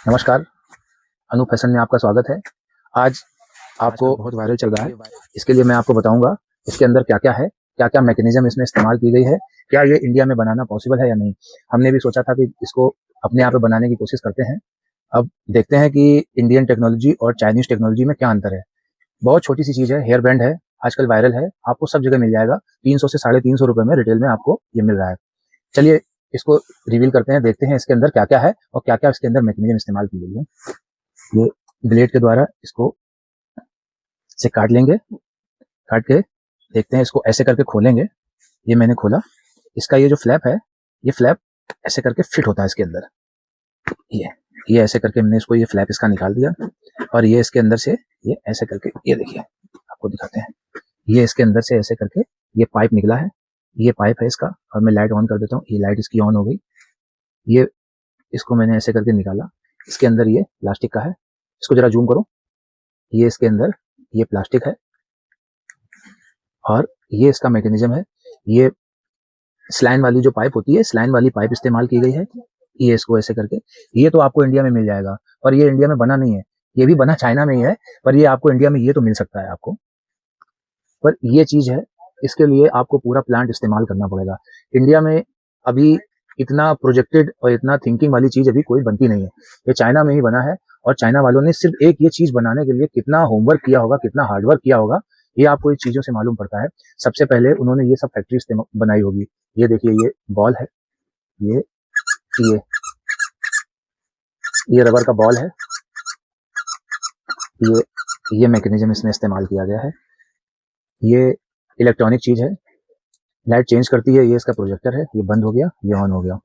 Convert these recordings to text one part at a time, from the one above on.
नमस्कार, अनूप फैशन में आपका स्वागत है। आज आपको बहुत वायरल चल रहा है, इसके लिए मैं आपको बताऊंगा इसके अंदर क्या-क्या है, क्या-क्या मैकेनिज्म इसमें इस्तेमाल की गई है, क्या ये इंडिया में बनाना पॉसिबल है या नहीं। हमने भी सोचा था कि इसको अपने यहाँ पे बनाने की कोशिश करते हैं। अब देखते हैं कि इंडियन टेक्नोलॉजी और चाइनीज टेक्नोलॉजी में क्या अंतर है। बहुत छोटी सी चीज़ है, हेयर बैंड है, आजकल वायरल है, आपको सब जगह मिल जाएगा। 300 से ₹350 में रिटेल में आपको ये मिल रहा है। चलिए इसको रिवील करते हैं, देखते हैं इसके अंदर क्या-क्या है और क्या-क्या इसके अंदर मैकेनिज्म इस्तेमाल की गई है। ये ब्लेड के द्वारा इसको से काट लेंगे, काट के देखते हैं, इसको ऐसे करके खोलेंगे। ये मैंने खोला, इसका ये जो फ्लैप है, ये फ्लैप ऐसे करके फिट होता है इसके अंदर। ये ऐसे करके हमने इसको ये फ्लैप इसका निकाल दिया और ये इसके अंदर से ये ऐसे करके, ये देखिए आपको दिखाते हैं, ये इसके अंदर से ऐसे करके ये पाइप निकला है, ये पाइप है इसका। और मैं लाइट ऑन कर देता हूँ, ये लाइट इसकी ऑन हो गई। ये इसको मैंने ऐसे करके निकाला, इसके अंदर ये प्लास्टिक का है, इसको जरा जूम करो। ये इसके अंदर ये प्लास्टिक है और ये इसका मैकेनिज्म है। ये स्लैन वाली जो पाइप होती है, स्लैन वाली पाइप इस्तेमाल की गई है। ये इसको ऐसे करके, ये तो आपको इंडिया में मिल जाएगा, पर ये इंडिया में बना नहीं है, ये भी बना चाइना में ही है, पर ये आपको इंडिया में ये तो मिल सकता है आपको। पर ये चीज है, इसके लिए आपको पूरा प्लांट इस्तेमाल करना पड़ेगा। इंडिया में अभी इतना प्रोजेक्टेड और इतना थिंकिंग वाली चीज अभी कोई बनती नहीं है, ये चाइना में ही बना है। और चाइना वालों ने सिर्फ एक ये चीज बनाने के लिए कितना होमवर्क किया होगा, कितना हार्डवर्क किया होगा, ये आपको इन चीजों से मालूम पड़ता है। सबसे पहले उन्होंने ये सब फैक्ट्री बनाई होगी। ये देखिए, ये बॉल है, ये ये ये रबर का बॉल है, ये मैकेनिज्म इसमें इस्तेमाल किया गया है। ये इलेक्ट्रॉनिक चीज है, लाइट चेंज करती है। ये इसका प्रोजेक्टर है, ये बंद हो गया, ये ऑन हो गया।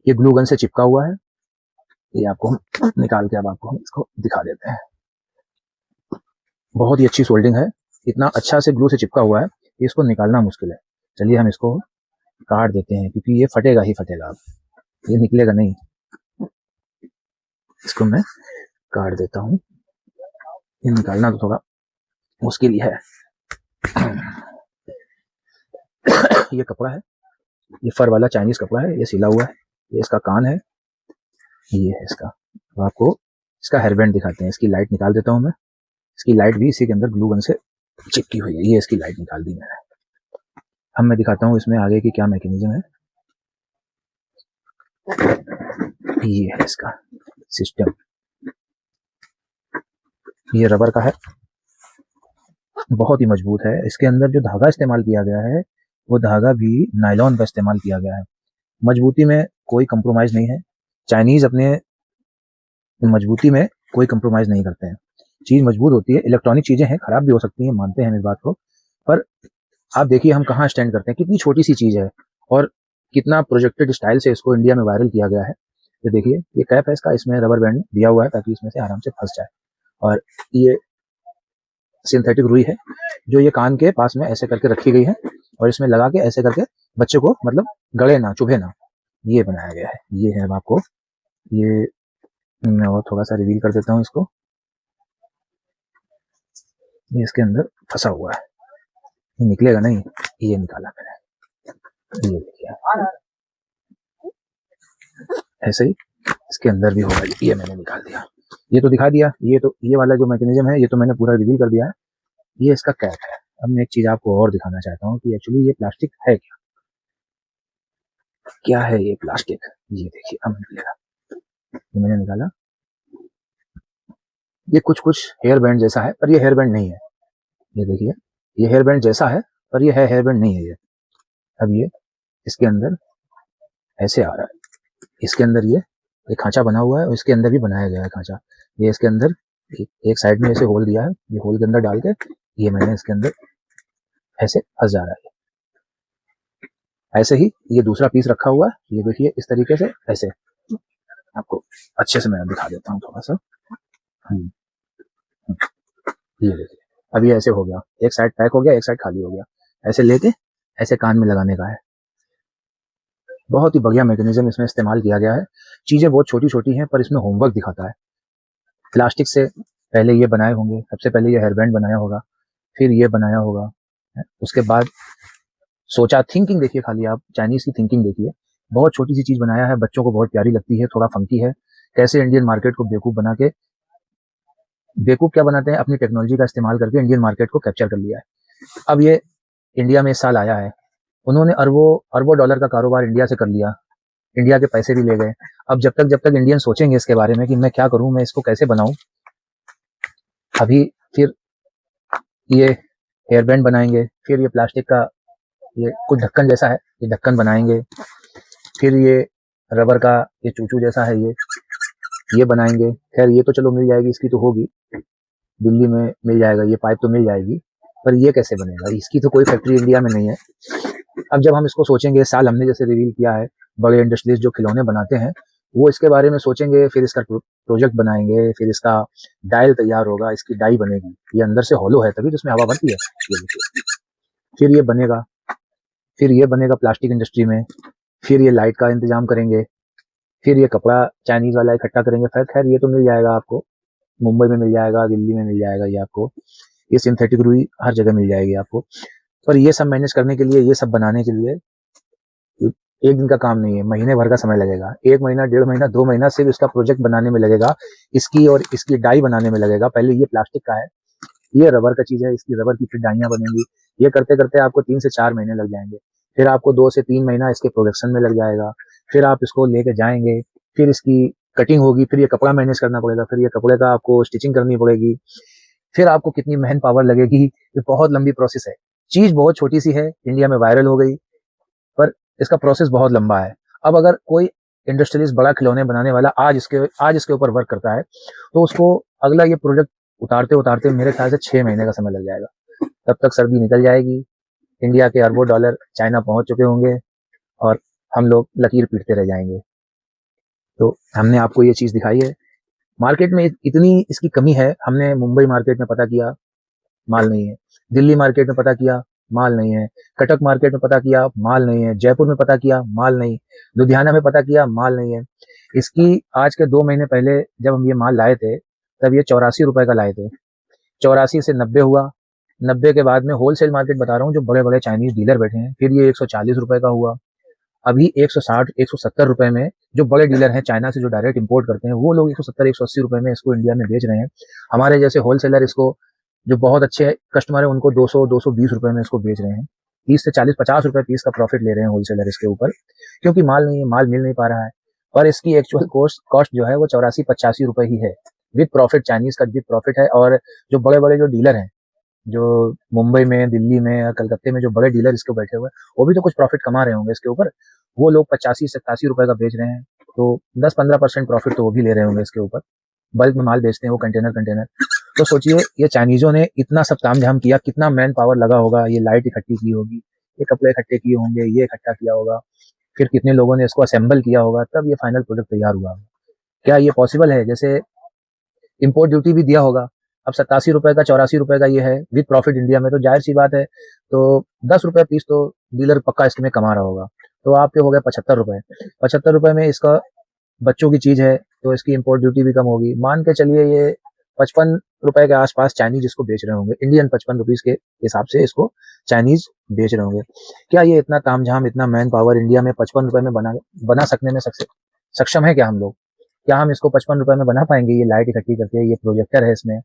ये ग्लू गन से चिपका हुआ है, ये आपको निकाल के अब आपको इसको दिखा देते हैं। बहुत ही अच्छी सोल्डिंग है, इतना अच्छा से ग्लू से चिपका हुआ है, इसको निकालना मुश्किल है। चलिए हम इसको काट देते हैं, क्योंकि ये फटेगा ही फटेगा, अब ये निकलेगा नहीं। इसको मैं काट देता हूँ, ये निकालना तो थोड़ा मुश्किल ही है। ये कपड़ा है, ये फर वाला चाइनीज कपड़ा है, ये सिला हुआ है। ये इसका कान है, ये है इसका। तो आपको इसका हेयरबैंड दिखाते हैं। इसकी लाइट निकाल देता हूँ मैं, इसकी लाइट भी इसी के अंदर ग्लू गन से चिपकी हुई है। ये इसकी लाइट निकाल दी मैंने। अब मैं दिखाता हूँ इसमें आगे की क्या मैकेनिज्म है। ये है इसका सिस्टम, ये रबर का है, बहुत ही मजबूत है। इसके अंदर जो धागा इस्तेमाल किया गया है, वो धागा भी नायलॉन का इस्तेमाल किया गया है। मजबूती में कोई कंप्रोमाइज नहीं है। चाइनीज अपने मजबूती में कोई कंप्रोमाइज नहीं करते हैं। चीज मजबूत होती है। इलेक्ट्रॉनिक चीजें हैं, खराब भी हो सकती हैं, मानते हैं इस बात को, पर आप देखिए हम कहाँ स्टैंड करते हैं। कितनी छोटी सी चीज है और कितना प्रोजेक्टेड स्टाइल से इसको इंडिया में वायरल किया गया है। ये देखिए, ये कैप है इसका, इसमें रबर बैंड दिया हुआ है ताकि इसमें से आराम से फंस जाए। और ये सिंथेटिक रुई है, जो ये कान के पास में ऐसे करके रखी गई है और इसमें लगा के ऐसे करके बच्चे को मतलब गड़े ना, चुभे ना, ये बनाया गया है। ये है, अब आपको ये मैं और थोड़ा सा रिवील कर देता हूँ इसको। ये इसके अंदर फंसा हुआ है, ये निकलेगा नहीं, ये निकाला मैंने। ये देखिए, ऐसे ही इसके अंदर भी होगा, ये मैंने निकाल दिया। ये तो दिखा दिया, ये वाला जो मैकेनिज्म है, ये तो मैंने पूरा रिवील कर दिया है। ये इसका कैप है। अब मैं एक चीज आपको और दिखाना चाहता हूँ कि एक्चुअली ये प्लास्टिक है क्या, क्या है ये प्लास्टिक। ये देखिए, अब निकलेगा, ये मैंने निकाला। ये कुछ कुछ हेयर बैंड जैसा है, पर ये हेयर बैंड नहीं है। ये देखिए, ये हेयर बैंड जैसा है, पर ये है हेयर बैंड नहीं है ये। अब ये इसके अंदर ऐसे आ रहा है, इसके अंदर ये खांचा बना हुआ है और इसके अंदर भी बनाया गया है खांचा। ये इसके अंदर एक साइड में ऐसे होल दिया है, ये होल के अंदर डाल के ये मैंने इसके अंदर ऐसे फंस जा रहा है। ऐसे ही ये दूसरा पीस रखा हुआ है, ये देखिए इस तरीके से। ऐसे आपको अच्छे से मैं दिखा देता हूँ थोड़ा सा। ये देखिए, अब ये ऐसे हो गया, एक साइड पैक हो गया, एक साइड खाली हो गया। ऐसे लेके ऐसे कान में लगाने का है। बहुत ही बढ़िया मैकेनिज्म इसमें इस्तेमाल किया गया है। चीजें बहुत छोटी छोटी हैं, पर इसमें होमवर्क दिखाता है। प्लास्टिक से पहले ये बनाए होंगे, सबसे पहले ये हेयरबैंड बनाया होगा, फिर ये बनाया होगा, उसके बाद सोचा। थिंकिंग देखिए, खाली आप चाइनीज की थिंकिंग देखिए बहुत छोटी सी चीज बनाया है, बच्चों को बहुत प्यारी लगती है, थोड़ा फंकी है। कैसे इंडियन मार्केट को बेवकूफ बना के, बेवकूफ क्या बनाते हैं, अपनी टेक्नोलॉजी का इस्तेमाल करके इंडियन मार्केट को कैप्चर कर लिया है। अब ये इंडिया में इस साल आया है, उन्होंने अरबों अरबों डॉलर का कारोबार इंडिया से कर लिया, इंडिया के पैसे भी ले गए। अब जब तक इंडियन सोचेंगे इसके बारे में कि मैं क्या करूं, मैं इसको कैसे बनाऊं, अभी फिर ये हेयर बैंड बनाएंगे, फिर ये प्लास्टिक का ये कुछ ढक्कन जैसा है, ये ढक्कन बनाएंगे, फिर ये रबर का ये चूचू जैसा है, ये बनाएंगे। खैर ये तो चलो मिल जाएगी, इसकी तो होगी, दिल्ली में मिल जाएगा, ये पाइप तो मिल जाएगी, पर ये कैसे बनेगा, इसकी तो कोई फैक्ट्री इंडिया में नहीं है। अब जब हम इसको सोचेंगे, साल हमने जैसे रिवील किया है, बड़े इंडस्ट्रीज जो खिलौने बनाते हैं वो इसके बारे में सोचेंगे, फिर इसका प्रोजेक्ट बनाएंगे, फिर इसका डायल तैयार होगा, इसकी डाई बनेगी, ये अंदर से हॉलो है तभी तो इसमें हवा भरती है, फिर ये बनेगा, फिर ये बनेगा प्लास्टिक इंडस्ट्री में, फिर ये लाइट का इंतजाम करेंगे, फिर ये कपड़ा चाइनीज वाला इकट्ठा करेंगे। खैर खैर ये तो मिल जाएगा आपको, मुंबई में मिल जाएगा, दिल्ली में मिल जाएगा, ये आपको ये सिंथेटिक रुई हर जगह मिल जाएगी आपको। पर ये सब मैनेज करने के लिए, ये सब बनाने के लिए एक दिन का काम नहीं है, महीने भर का समय लगेगा, 1 महीना 1.5 महीना 2 महीना सिर्फ इसका प्रोजेक्ट बनाने में लगेगा, इसकी और इसकी डाई बनाने में लगेगा। पहले ये प्लास्टिक का है, ये रबर का चीज है, इसकी रबर की फिर डाइयां बनेंगी, ये करते करते आपको 3 से 4 महीने लग जाएंगे, फिर आपको 2 से 3 महीना इसके प्रोडक्शन में लग जाएगा, फिर आप इसको लेके जाएंगे, फिर इसकी कटिंग होगी, फिर ये कपड़ा मैनेज करना पड़ेगा, फिर ये कपड़े का आपको स्टिचिंग करनी पड़ेगी, फिर आपको कितनी मैन पावर लगेगी, ये बहुत लंबी प्रोसेस है। चीज बहुत छोटी सी है, इंडिया में वायरल हो गई, पर इसका प्रोसेस बहुत लंबा है। अब अगर कोई इंडस्ट्रियलिस्ट बड़ा खिलौने बनाने वाला आज इसके ऊपर वर्क करता है, तो उसको अगला ये प्रोजेक्ट उतारते उतारते मेरे ख्याल से 6 महीने का समय लग जाएगा। तब तक सर्दी निकल जाएगी, इंडिया के अरबों डॉलर चाइना पहुंच चुके होंगे और हम लोग लकीर पीटते रह जाएंगे। तो हमने आपको ये चीज दिखाई है, मार्केट में इतनी इसकी कमी है। हमने मुंबई मार्केट में पता किया, माल नहीं है, दिल्ली मार्केट में पता किया, माल नहीं है, कटक मार्केट में पता किया, माल नहीं है, जयपुर में पता किया, माल नहीं, लुधियाना में पता किया, माल नहीं है। इसकी आज के 2 महीने पहले जब हम ये माल लाए थे, तब ये 84 रुपए का लाए थे, 84 से 90 हुआ, 90 के बाद में होलसेल मार्केट बता रहा हूँ, जो बड़े बड़े चाइनीज डीलर बैठे हैं, फिर ये 140 रुपए का हुआ, अभी 160 170 रुपए में जो बड़े डीलर हैं चाइना से जो डायरेक्ट इंपोर्ट करते हैं, वो लोग 170 180 रुपए में इसको इंडिया में बेच रहे हैं। हमारे जैसे होलसेलर इसको, जो बहुत अच्छे कस्टमर है, उनको 200 220 रुपए में इसको बेच रहे हैं, 30 से 40 50 रुपए पीस का प्रॉफिट ले रहे हैं होलसेलर इसके ऊपर, क्योंकि माल नहीं है, माल मिल नहीं पा रहा है। और इसकी एक्चुअल कॉस्ट जो है वो 84-85 रुपए ही है, विद प्रॉफिट, चाइनीज का विद प्रॉफिट है। और जो बड़े बड़े जो डीलर हैं, जो मुंबई में, दिल्ली में, कलकत्ते में जो बड़े डीलर इसको बैठे हुए हैं, वो भी तो कुछ प्रॉफिट कमा रहे होंगे इसके ऊपर, वो लोग 85-87 रुपए का बेच रहे हैं, तो 10-15% प्रॉफिट तो वो भी ले रहे होंगे इसके ऊपर। बल्क में माल बेचते हैं वो कंटेनर कंटेनर। तो सोचिए ये चाइनीजों ने इतना सब तामझाम किया, कितना मैन पावर लगा होगा, ये लाइट इकट्ठी की होगी, ये कपड़े इकट्ठे किए होंगे, ये इकट्ठा किया होगा, फिर कितने लोगों ने इसको असेंबल किया होगा, तब ये फाइनल प्रोडक्ट तैयार हुआ। क्या ये पॉसिबल है? जैसे इम्पोर्ट ड्यूटी भी दिया होगा, अब 87 रुपए का 84 रुपए का ये है विद प्रॉफिट इंडिया में, तो जाहिर सी बात है, तो 10 रुपए पीस तो डीलर पक्का इसमें कमा रहा होगा, तो आपके हो गए 75 रुपए। 75 रुपए में इसका बच्चों की चीज है, तो इसकी इम्पोर्ट ड्यूटी भी कम होगी, मान के चलिए ये 55 रुपए के आसपास चाइनीज इसको बेच रहे होंगे, इंडियन 55 रुपीज के हिसाब से इसको चाइनीज बेच रहे होंगे। क्या ये इतना तामझाम, इतना मैन पावर इंडिया में 55 रुपए में बना सकने में सक्षम है क्या हम लोग? क्या हम इसको 55 रुपए में बना पाएंगे? ये लाइट इकट्ठी करके, ये प्रोजेक्टर है इसमें,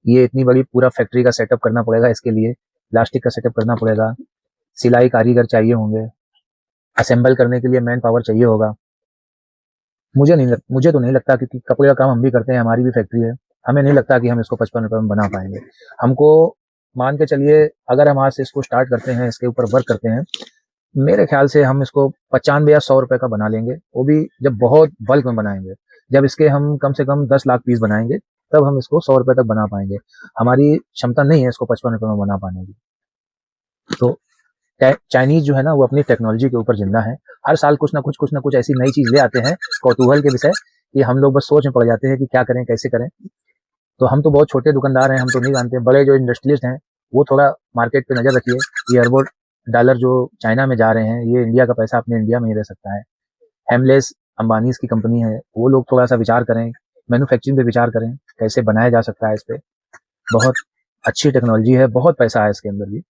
ये इतनी बड़ी पूरा फैक्ट्री का सेटअप करना पड़ेगा, इसके लिए प्लास्टिक का सेटअप करना पड़ेगा, सिलाई कारीगर चाहिए होंगे, असेंबल करने के लिए मैन पावर चाहिए होगा। मुझे तो नहीं लगता, क्योंकि कपड़े का काम हम भी करते हैं, हमारी भी फैक्ट्री है, हमें नहीं लगता कि हम इसको 55 रुपए में बना पाएंगे। हमको मान के चलिए, अगर हम आज से इसको स्टार्ट करते हैं, इसके ऊपर वर्क करते हैं, मेरे ख्याल से हम इसको 95 या 100 रुपए का बना लेंगे, वो भी जब बहुत बल्क में बनाएंगे, जब इसके हम कम से कम 10 लाख पीस बनाएंगे, तब हम इसको 100 रुपए तक बना पाएंगे। हमारी क्षमता नहीं है इसको 55 रुपए में बना पाने की। तो चाइनीज जो है ना, वो अपनी टेक्नोलॉजी के ऊपर जिंदा है, हर साल कुछ ना कुछ ऐसी नई चीज ले आते हैं, कौतूहल के विषय, कि हम लोग बस सोच में पड़ जाते हैं कि क्या करें, कैसे करें। तो हम तो बहुत छोटे दुकानदार हैं, हम तो नहीं जानते। बड़े जो इंडस्ट्रियलिस्ट हैं, वो थोड़ा मार्केट पे नजर रखिए, ये अरबों डॉलर जो चाइना में जा रहे हैं, ये इंडिया का पैसा अपने इंडिया में ही रह सकता है। हेमलेस अंबानीज की कंपनी है, वो लोग थोड़ा सा विचार करें, मैन्युफैक्चरिंग पे विचार करें, कैसे बनाया जा सकता है इस पे। बहुत अच्छी टेक्नोलॉजी है, बहुत पैसा है इसके अंदर भी,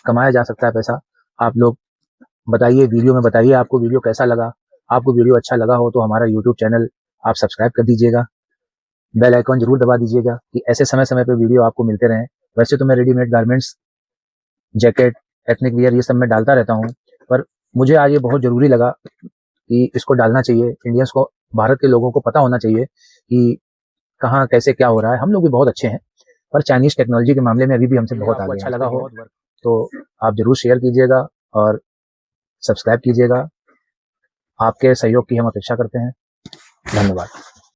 कमाया जा सकता है पैसा। आप लोग बताइए, वीडियो में बताइए आपको वीडियो कैसा लगा। आपको वीडियो अच्छा लगा हो तो हमारा यूट्यूब चैनल आप सब्सक्राइब कर दीजिएगा, बेल आइकॉन जरूर दबा दीजिएगा कि ऐसे समय समय पे वीडियो आपको मिलते रहें। वैसे तो मैं readymade garments, jacket, ethnic wear ये सब मैं डालता रहता हूँ, पर मुझे आज ये बहुत ज़रूरी लगा कि इसको डालना चाहिए। इंडियंस को, भारत के लोगों को पता होना चाहिए कि कहाँ कैसे क्या हो रहा है। हम लोग भी बहुत अच्छे हैं, पर चाइनीज़ टेक्नोलॉजी के मामले में अभी भी हमसे बहुत आगे हैं। अच्छा लगा हो तो आप ज़रूर शेयर कीजिएगा और सब्सक्राइब कीजिएगा। आपके सहयोग की हम अपेक्षा करते हैं। धन्यवाद।